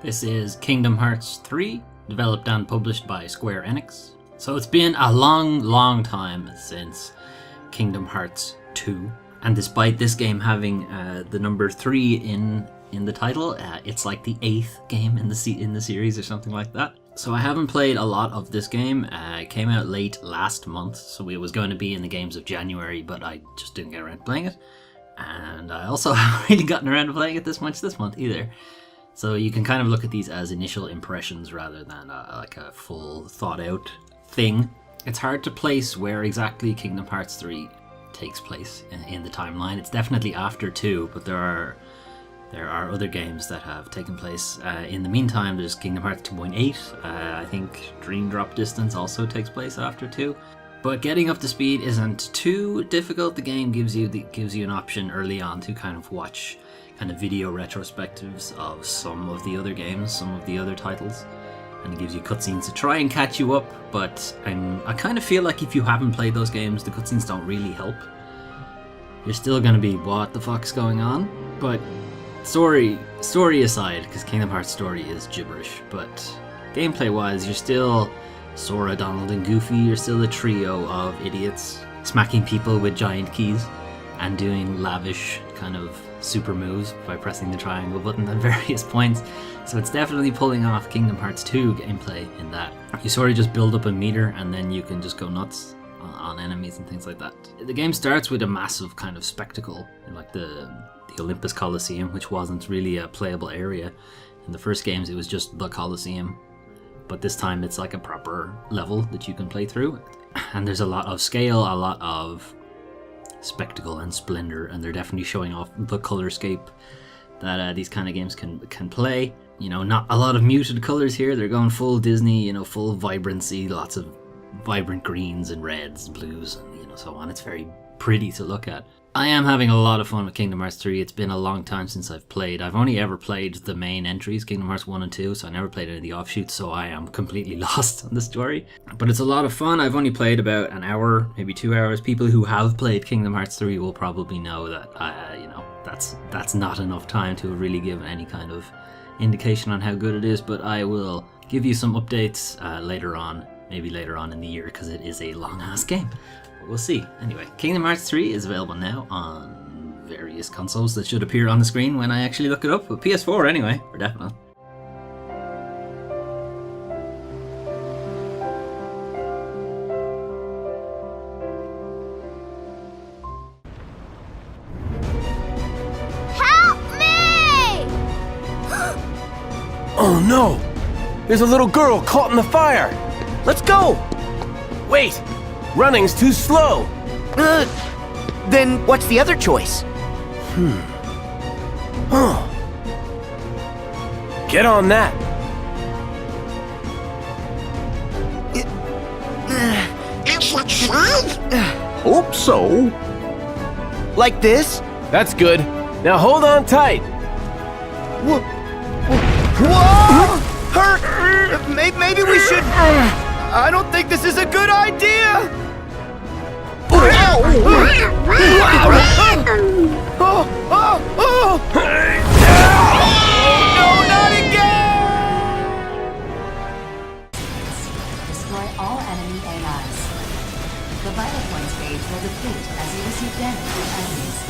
This is Kingdom Hearts 3, developed and published by Square Enix. So it's been a long time since Kingdom Hearts 2, and despite this game having the number 3 in the title, it's like the 8th game in the series or something like that. So I haven't played a lot of this game. It came out late last month, so it was going to be in the games of January, but I just didn't get around to playing it. And I also haven't really gotten around to playing it this much this month either. So you can kind of look at these as initial impressions rather than like a full thought out thing. It's hard to place where exactly Kingdom Hearts 3 takes place in the timeline. It's definitely after 2, but there are other games that have taken place. In the meantime, there's Kingdom Hearts 2.8. I think Dream Drop Distance also takes place after 2. But getting up to speed isn't too difficult. The game gives you an option early on to kind of watch kind of video retrospectives of some of the other games, some of the other titles, and it gives you cutscenes to try and catch you up. But I kind of feel like if you haven't played those games, the cutscenes don't really help. You're still going to be, what the fuck's going on? But story aside, because Kingdom Hearts story is gibberish, but gameplay wise, you're still Sora, Donald, and Goofy. You're still a trio of idiots smacking people with giant keys and doing lavish kind of super moves by pressing the triangle button at various points. So it's definitely pulling off Kingdom Hearts 2 gameplay in that you sort of just build up a meter and then you can just go nuts on enemies and things like that. The game starts with a massive kind of spectacle, like the Olympus Coliseum, which wasn't really a playable area. In the first games it was just the Coliseum, but this time it's like a proper level that you can play through, and there's a lot of scale, a lot of spectacle and splendor, and they're definitely showing off the colorscape that these kind of games can play. You know, not a lot of muted colors here. They're going full Disney, you know, full vibrancy, lots of vibrant greens and reds and blues and, you know, so on. It's very pretty to look at. I am having a lot of fun with Kingdom Hearts 3. It's been a long time since I've played. I've only ever played the main entries, Kingdom Hearts 1 and 2, so I never played any of the offshoots, so I am completely lost on the story. But it's a lot of fun. I've only played about an hour, maybe 2 hours. People who have played Kingdom Hearts 3 will probably know that, you know, that's not enough time to really give any kind of indication on how good it is, but I will give you some updates later on, maybe later on in the year, because it is a long-ass game. We'll see. Anyway, Kingdom Hearts 3 is available now on various consoles that should appear on the screen when I actually look it up, but PS4 anyway, for definite. Help me! Oh no! There's a little girl caught in the fire! Let's go! Wait! Running's too slow! Then what's the other choice? Get on that! Hope so. Like this? That's good. Now hold on tight! Whoa! Hurt! Maybe we should... I don't think this is a good idea! No, not again! Destroy all enemy AIs. The vital points page will deplete as you receive damage from enemies.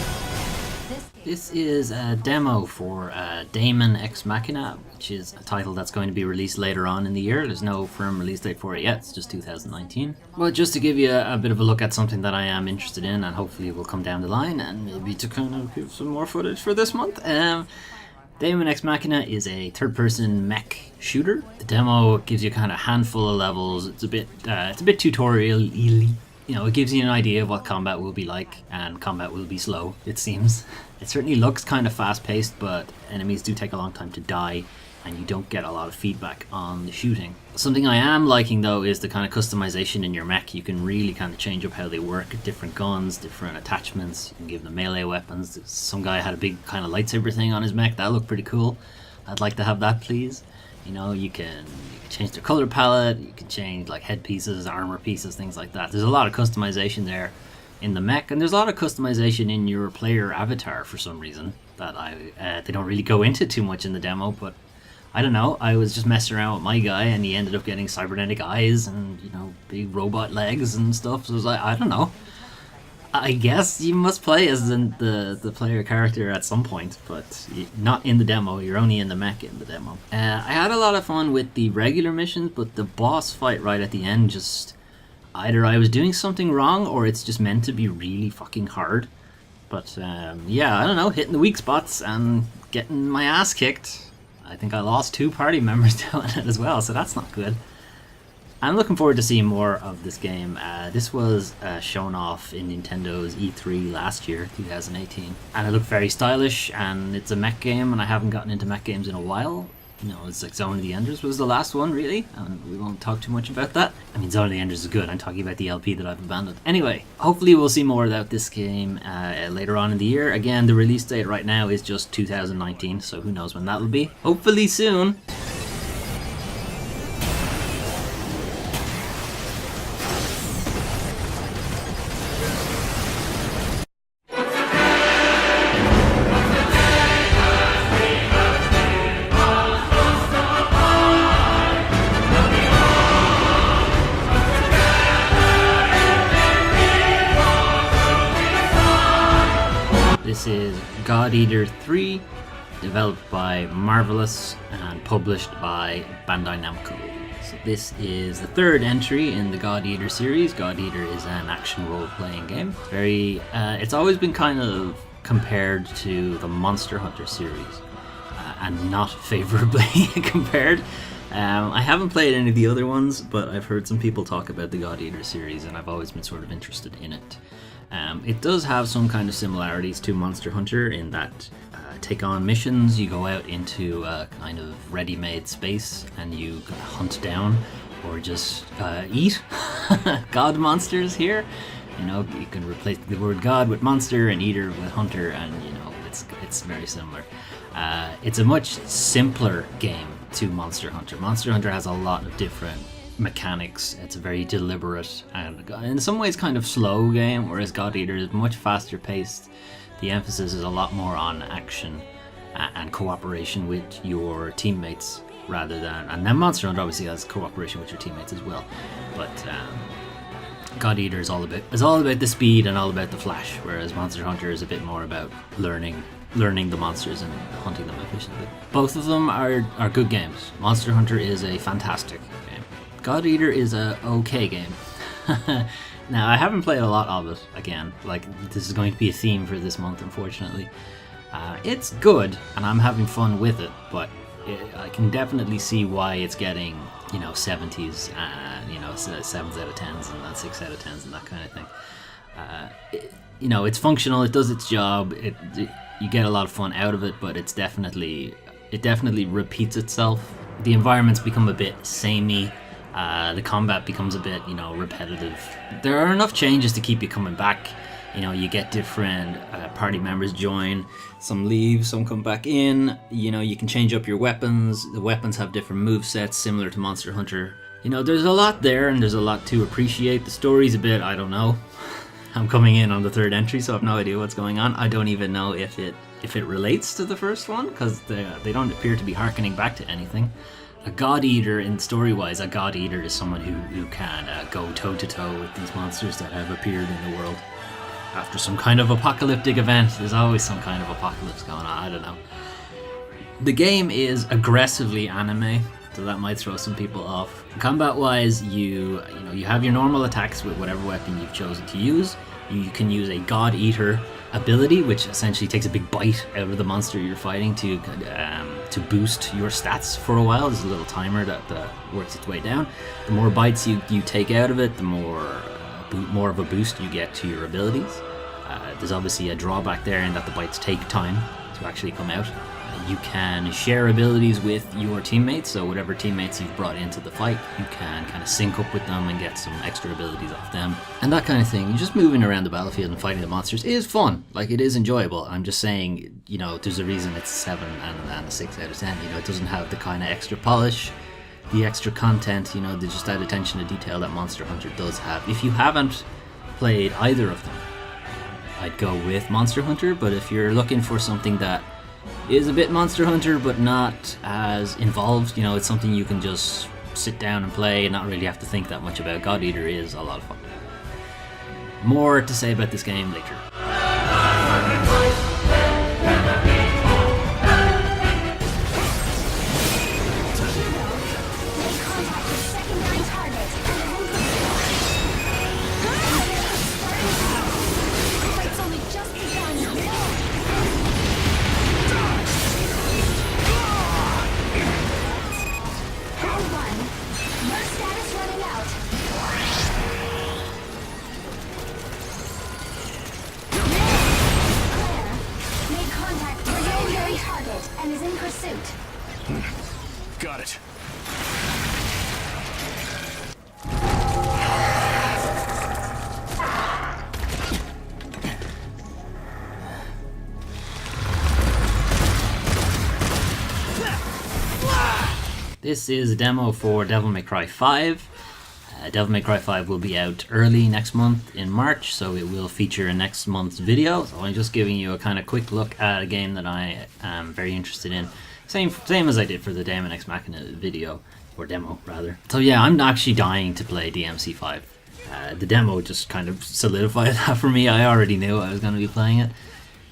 This is a demo for Daemon Ex Machina, which is a title that's going to be released later on in the year. There's no firm release date for it yet, it's just 2019. But just to give you a bit of a look at something that I am interested in, and hopefully will come down the line, and maybe to kind of give some more footage for this month. Daemon Ex Machina is a third-person mech shooter. The demo gives you kind of a handful of levels. It's a bit tutorial-y. You know, it gives you an idea of what combat will be like, and combat will be slow, it seems. It certainly looks kind of fast-paced, but enemies do take a long time to die, and you don't get a lot of feedback on the shooting. Something I am liking, though, is the kind of customization in your mech. You can really kind of change up how they work, different guns, different attachments. You can give them melee weapons. Some guy had a big kind of lightsaber thing on his mech. That looked pretty cool. I'd like to have that, please. You know, you can change the color palette, you can change like headpieces, armor pieces, things like that. There's a lot of customization there in the mech, and there's a lot of customization in your player avatar for some reason that they don't really go into too much in the demo, but I don't know, I was just messing around with my guy and he ended up getting cybernetic eyes and, you know, big robot legs and stuff. So I was like, I don't know. I guess you must play as the player character at some point, but not in the demo. You're only in the mech in the demo. I had a lot of fun with the regular missions, but the boss fight right at the end just... Either I was doing something wrong or it's just meant to be really fucking hard. But yeah, I don't know, hitting the weak spots and getting my ass kicked. I think I lost 2 party members doing it as well, so that's not good. I'm looking forward to seeing more of this game. This was shown off in Nintendo's E3 last year, 2018. And it looked very stylish, and it's a mech game, and I haven't gotten into mech games in a while. You know, it's like Zone of the Enders was the last one, really, and we won't talk too much about that. I mean, Zone of the Enders is good. I'm talking about the LP that I've abandoned. Anyway, hopefully we'll see more about this game later on in the year. Again, the release date right now is just 2019, so who knows when that'll be. Hopefully soon. This is God Eater 3, developed by Marvelous and published by Bandai Namco. So this is the 3rd entry in the God Eater series. God Eater is an action role-playing game. It's always been kind of compared to the Monster Hunter series, and not favorably compared. I haven't played any of the other ones, but I've heard some people talk about the God Eater series, and I've always been sort of interested in it. It does have some kind of similarities to Monster Hunter in that take on missions, you go out into a kind of ready-made space and you hunt down or just eat god monsters here. You know, you can replace the word god with monster and eater with hunter, and you know, it's very similar. It's a much simpler game to Monster Hunter. Monster Hunter has a lot of different mechanics. It's a very deliberate and in some ways kind of slow game, whereas God Eater is much faster paced. The emphasis is a lot more on action and cooperation with your teammates rather than, and then Monster Hunter obviously has cooperation with your teammates as well, but God Eater is all about the speed and all about the flash, whereas Monster Hunter is a bit more about learning the monsters and hunting them efficiently. Both of them are good games. Monster Hunter is a fantastic game. God Eater is a okay game. Now, I haven't played a lot of it, again. Like, this is going to be a theme for this month, unfortunately. It's good, and I'm having fun with it, but I can definitely see why it's getting, 70s, 7s out of 10s, and then 6 out of 10s, and that kind of thing. It's functional, it does its job, you get a lot of fun out of it, but it definitely repeats itself. The environments become a bit samey. The combat becomes a bit, repetitive. There are enough changes to keep you coming back. You get different party members join. Some leave, some come back in. You can change up your weapons. The weapons have different movesets, similar to Monster Hunter. There's a lot there, and there's a lot to appreciate. The story's a bit, I don't know. I'm coming in on the 3rd entry, so I have no idea what's going on. I don't even know if it relates to the first one, because they don't appear to be harkening back to anything. A God Eater, in story-wise, a God Eater is someone who can go toe-to-toe with these monsters that have appeared in the world. After some kind of apocalyptic event, there's always some kind of apocalypse going on, I don't know. The game is aggressively anime, so that might throw some people off. Combat-wise, you have your normal attacks with whatever weapon you've chosen to use. You can use a God Eater ability, which essentially takes a big bite out of the monster you're fighting to boost your stats for a while. There's a little timer that works its way down. The more bites you take out of it, the more of a boost you get to your abilities. There's obviously a drawback there in that the bites take time to actually come out. You can share abilities with your teammates, so whatever teammates you've brought into the fight, you can kind of sync up with them and get some extra abilities off them, and that kind of thing. Just moving around the battlefield and fighting the monsters is fun. Like, it is enjoyable. I'm just saying, there's a reason it's 7 and a 6 out of 10. It doesn't have the kind of extra polish, the extra content, just that attention to detail that Monster Hunter does have. If you haven't played either of them, I'd go with Monster Hunter, but if you're looking for something that is a bit Monster Hunter, but not as involved. You know, it's something you can just sit down and play and not really have to think that much about. God Eater is a lot of fun. More to say about this game later. Got it. This is a demo for Devil May Cry 5. Devil May Cry 5 will be out early next month in March, so it will feature in next month's video. So I'm just giving you a kind of quick look at a game that I am very interested in. Same as I did for the Daemon X Machina video, or demo rather. So yeah, I'm actually dying to play DMC5. The demo just kind of solidified that for me. I already knew I was going to be playing it.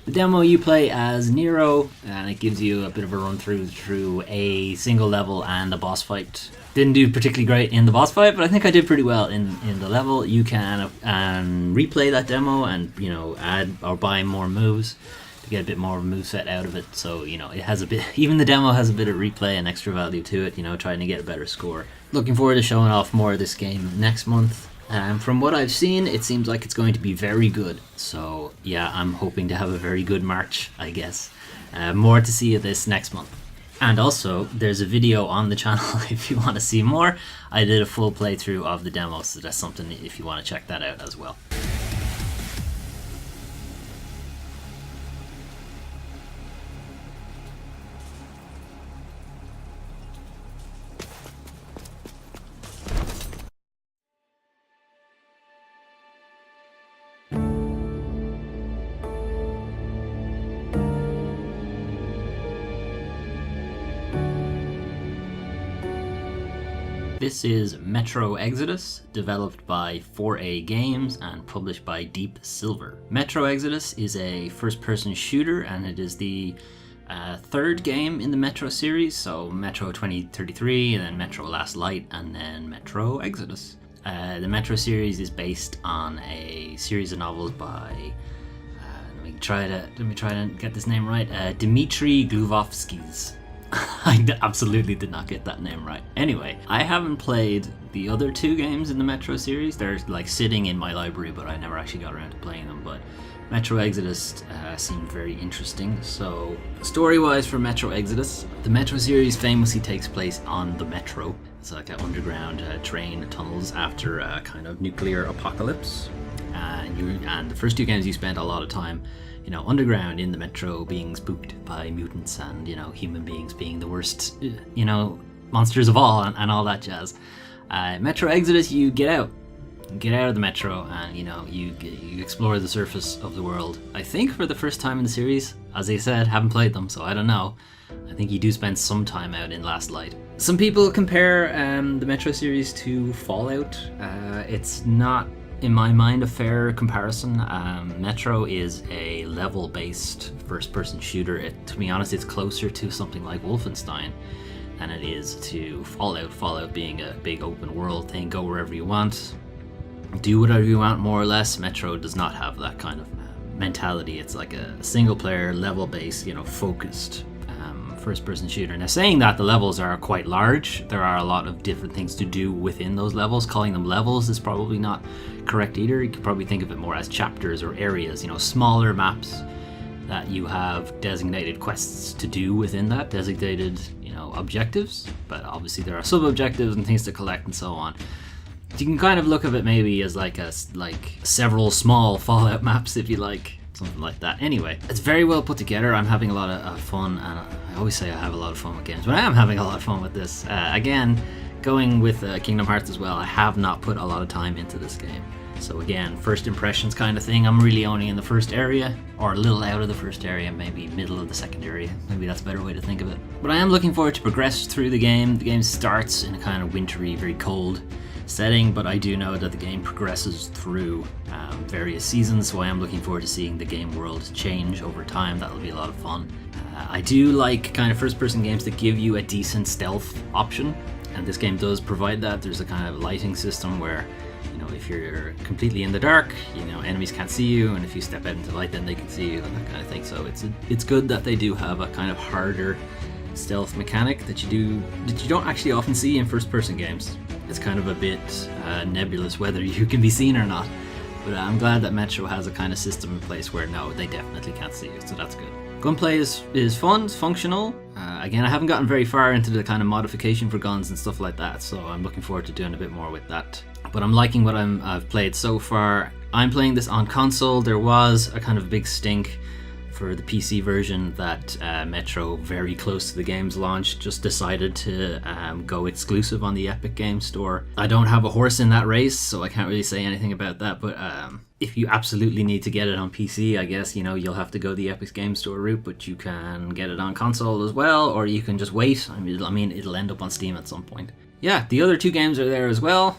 The demo, you play as Nero, and it gives you a bit of a run through a single level and a boss fight. Didn't do particularly great in the boss fight, but I think I did pretty well in the level. You can replay that demo and, you know, add or buy more moves to get a bit more of a moveset out of it. So, you know, it has a bit, even the demo has a bit of replay and extra value to it, you know, trying to get a better score. Looking forward to showing off more of this game next month. From what I've seen, it seems like it's going to be very good. So yeah, I'm hoping to have a very good March, I guess. More to see of this next month. And also, there's a video on the channel if you want to see more. I did a full playthrough of the demo, so that's something if you want to check that out as well. This is Metro Exodus, developed by 4A Games and published by Deep Silver. Metro Exodus is a first-person shooter, and it is the third game in the Metro series, so Metro 2033, and then Metro Last Light, and then Metro Exodus. The Metro series is based on a series of novels by, let me try to get this name right, Dmitry Glukhovsky's. I absolutely did not get that name right. Anyway, I haven't played the other two games in the Metro series. They're like sitting in my library, but I never actually got around to playing them. But Metro Exodus seemed very interesting. So, story-wise for Metro Exodus, the Metro series famously takes place on the Metro. It's like an underground train tunnels after a kind of nuclear apocalypse. And the first two games you spent a lot of time, you know, underground in the Metro, being spooked by mutants and, you know, human beings being the worst, you know, monsters of all and all that jazz. Metro Exodus, you get out of the Metro and, you know, you explore the surface of the world. I think for the first time in the series, as I said, haven't played them, so I don't know. I think you do spend some time out in Last Light. Some people compare the Metro series to Fallout. It's not, in my mind, a fair comparison. Metro is a level-based first-person shooter. To be honest, it's closer to something like Wolfenstein than it is to Fallout. Fallout being a big open-world thing, go wherever you want, do whatever you want, more or less. Metro does not have that kind of mentality. It's like a single-player, level-based, you know, focused first-person shooter. Now, saying that, the levels are quite large. There are a lot of different things to do within those levels. Calling them levels is probably not correct either. You could probably think of it more as chapters or areas, you know, smaller maps that you have designated quests to do within that, designated, you know, objectives. But obviously there are sub-objectives and things to collect and so on. You can kind of look at it maybe as like several small Fallout maps, if you like. Something like that. Anyway, it's very well put together. I'm having a lot of fun, and I always say I have a lot of fun with games, but I am having a lot of fun with this. Again, going with Kingdom Hearts as well, I have not put a lot of time into this game. So again, first impressions kind of thing. I'm really only in the first area, or a little out of the first area, maybe middle of the second area. Maybe that's a better way to think of it. But I am looking forward to progress through the game. The game starts in a kind of wintry, very cold setting, but I do know that the game progresses through various seasons, so I am looking forward to seeing the game world change over time. That'll be a lot of fun. I do like kind of first-person games that give you a decent stealth option, and this game does provide that. There's a kind of lighting system where, you know, if you're completely in the dark, you know, enemies can't see you, and if you step out into light, then they can see you, and that kind of thing. So it's good that they do have a kind of harder stealth mechanic that you don't actually often see in first-person games. It's kind of a bit nebulous whether you can be seen or not. But I'm glad that Metro has a kind of system in place where no, they definitely can't see you, so that's good. Gunplay is fun, it's functional. Again, I haven't gotten very far into the kind of modification for guns and stuff like that, so I'm looking forward to doing a bit more with that. But I'm liking what I've played so far. I'm playing this on console. There was a kind of big stink for the PC version that Metro, very close to the game's launch, just decided to go exclusive on the Epic Games Store. I don't have a horse in that race, so I can't really say anything about that, but if you absolutely need to get it on PC, I guess, you know, you'll have to go the Epic Games Store route, but you can get it on console as well, or you can just wait. I mean, it'll end up on Steam at some point. Yeah, the other two games are there as well.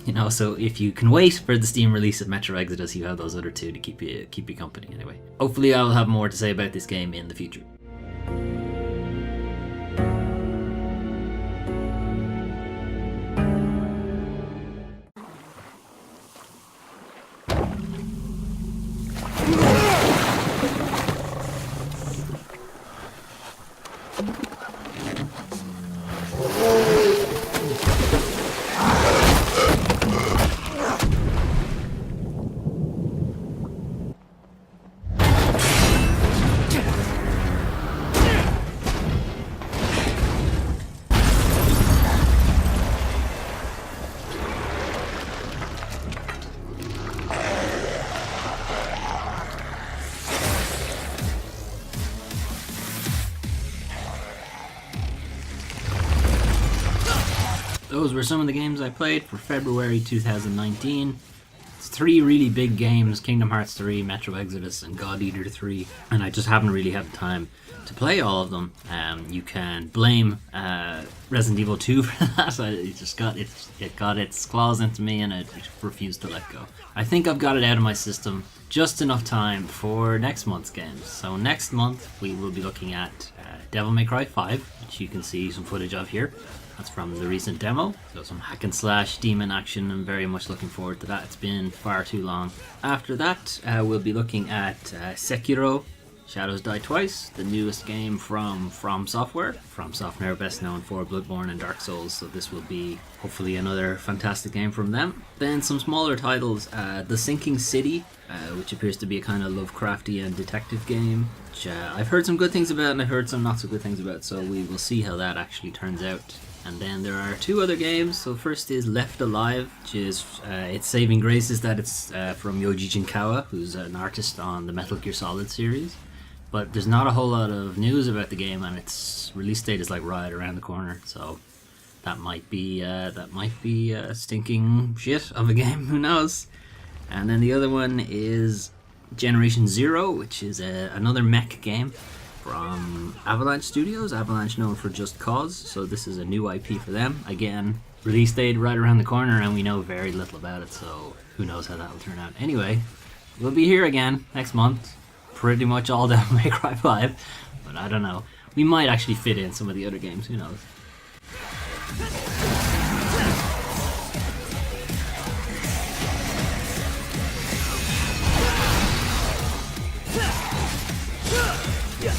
You know, so if you can wait for the Steam release of Metro Exodus, you have those other two to keep you company anyway. Hopefully I'll have more to say about this game in the future. Those were some of the games I played for February 2019. It's 3 really big games: Kingdom Hearts 3, Metro Exodus, and God Eater 3, and I just haven't really had the time to play all of them. You can blame Resident Evil 2 for that. It got its claws into me and it refused to let go. I think I've got it out of my system just enough time for next month's games. So next month we will be looking at Devil May Cry 5, which you can see some footage of here. That's from the recent demo. So some hack and slash demon action. I'm very much looking forward to that. It's been far too long. After that, we'll be looking at Sekiro: Shadows Die Twice, the newest game from Software. From Software, best known for Bloodborne and Dark Souls, so this will be hopefully another fantastic game from them. Then some smaller titles, The Sinking City, which appears to be a kind of Lovecraftian detective game, which I've heard some good things about and I've heard some not so good things about, so we will see how that actually turns out. And then there are 2 other games. So first is Left Alive, which is its saving grace is that it's from Yoji Shinkawa, who's an artist on the Metal Gear Solid series. But there's not a whole lot of news about the game, and its release date is like right around the corner. So that might be a stinking shit of a game. Who knows? And then the other one is Generation Zero, which is another mech game from Avalanche Studios. Avalanche known for Just Cause, so this is a new IP for them. Again, release date right around the corner, and we know very little about it, so who knows how that will turn out. Anyway, we'll be here again next month. Pretty much all Devil May Cry 5, but I don't know. We might actually fit in some of the other games, who knows. Yeah.